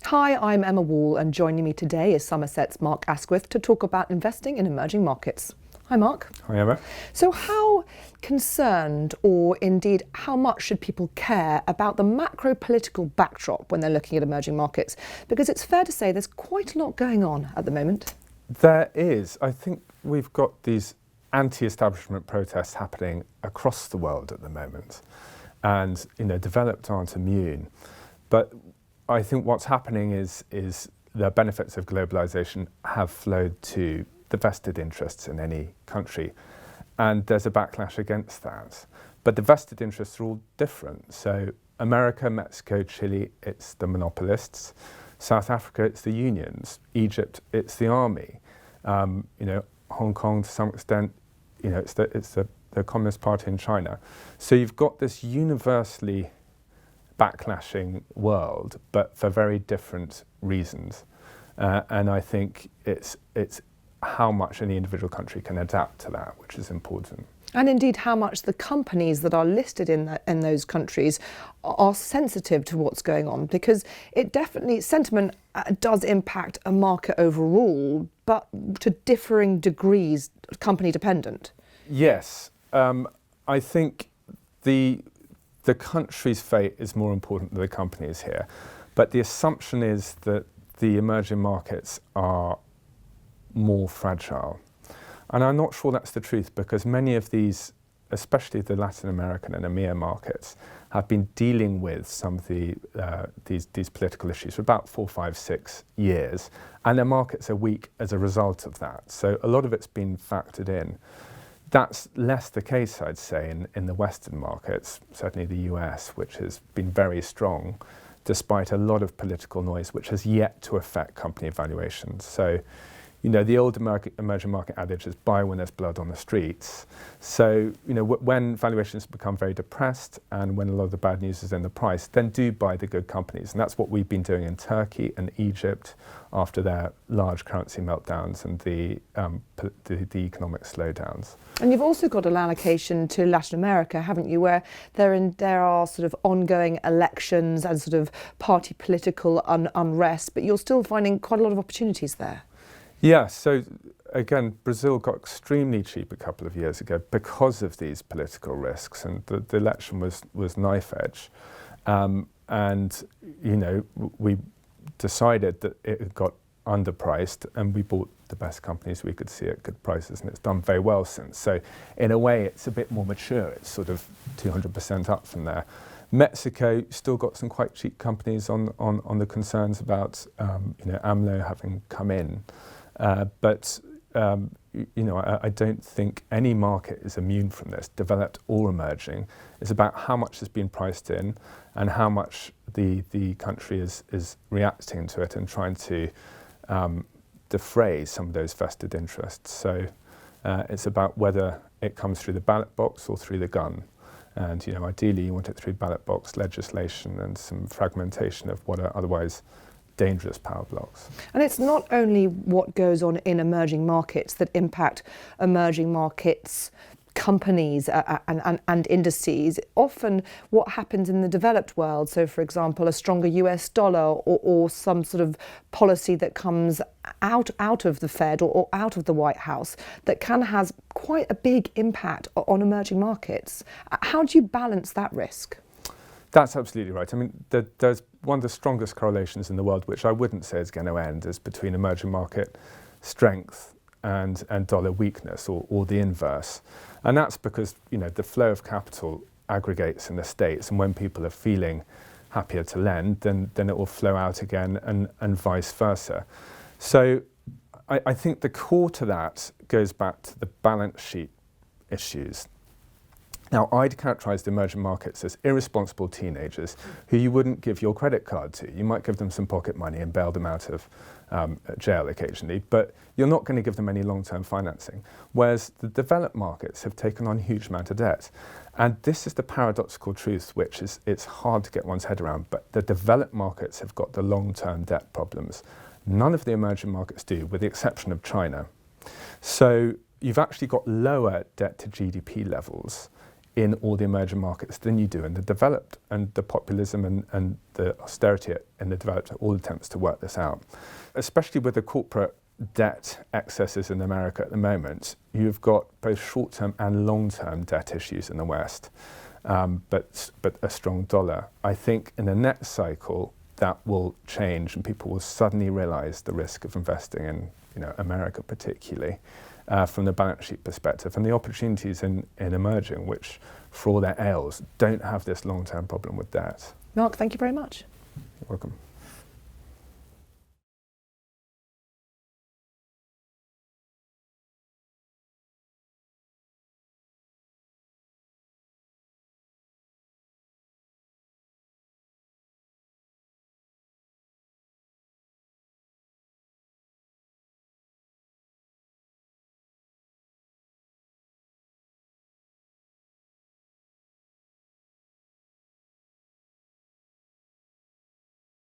Hi, I'm Emma Wall, and joining me today is Somerset's Mark Asquith to talk about investing in emerging markets. Hi, Mark. Hi, Emma. So how concerned, or indeed how much should people care about the macro-political backdrop when they're looking at emerging markets? Because it's fair to say there's quite a lot going on at the moment. There is. I think we've got these anti-establishment protests happening across the world at the moment. And, developed aren't immune. But I think what's happening is the benefits of globalization have flowed to the vested interests in any country. And there's a backlash against that. But the vested interests are all different. So America, Mexico, Chile, it's the monopolists. South Africa, it's the unions. Egypt, it's the army. Hong Kong, to some extent, it's the Communist Party in China. So you've got this universally backlashing world, but for very different reasons. And I think it's how much any individual country can adapt to that, which is important. And indeed how much the companies that are listed in those countries are sensitive to what's going on, because sentiment does impact a market overall, but to differing degrees, company dependent. Yes, I think the country's fate is more important than the companies here. But the assumption is that the emerging markets are more fragile. And I'm not sure that's the truth, because many of these, especially the Latin American and EMEA markets, have been dealing with some of these political issues for about 4, 5, 6 years. And their markets are weak as a result of that. So a lot of it's been factored in. That's less the case, I'd say, in the Western markets, certainly the US, which has been very strong, despite a lot of political noise, which has yet to affect company valuations. So, the old emerging market adage is buy when there's blood on the streets. So, when valuations become very depressed and when a lot of the bad news is in the price, then do buy the good companies. And that's what we've been doing in Turkey and Egypt after their large currency meltdowns and the economic slowdowns. And you've also got an allocation to Latin America, haven't you, where there are sort of ongoing elections and sort of party political unrest, but you're still finding quite a lot of opportunities there. Yeah, so again, Brazil got extremely cheap a couple of years ago because of these political risks, and the election was knife edge. We decided that it had got underpriced, and we bought the best companies we could see at good prices, and it's done very well since. So in a way, it's a bit more mature. It's sort of 200% up from there. Mexico still got some quite cheap companies on the concerns about AMLO having come in. I don't think any market is immune from this, developed or emerging. It's about how much has been priced in and how much the country is reacting to it and trying to defray some of those vested interests. So it's about whether it comes through the ballot box or through the gun. And ideally you want it through ballot box legislation and some fragmentation of what are otherwise dangerous power blocks. And it's not only what goes on in emerging markets that impact emerging markets companies and indices. Often what happens in the developed world, so for example a stronger US dollar or some sort of policy that comes out of the Fed or out of the White House, that can have quite a big impact on emerging markets. How do you balance that risk? That's absolutely right. I mean, there's one of the strongest correlations in the world, which I wouldn't say is going to end, is between emerging market strength and dollar weakness, or the inverse. And that's because, the flow of capital aggregates in the States, and when people are feeling happier to lend, then it will flow out again, and vice versa. So I think the core to that goes back to the balance sheet issues. Now, I'd characterise the emerging markets as irresponsible teenagers who you wouldn't give your credit card to. You might give them some pocket money and bail them out of jail occasionally, but you're not going to give them any long-term financing. Whereas the developed markets have taken on a huge amount of debt. And this is the paradoxical truth, which is it's hard to get one's head around, but the developed markets have got the long-term debt problems. None of the emerging markets do, with the exception of China. So you've actually got lower debt to GDP levels in all the emerging markets than you do in the developed, and the populism and the austerity in the developed all attempts to work this out. Especially with the corporate debt excesses in America at the moment, you've got both short-term and long-term debt issues in the West, but a strong dollar. I think in the next cycle that will change, and people will suddenly realise the risk of investing in, America particularly, from the balance sheet perspective, and the opportunities in emerging, which for all their ails don't have this long-term problem with debt. Mark, thank you very much. You're welcome.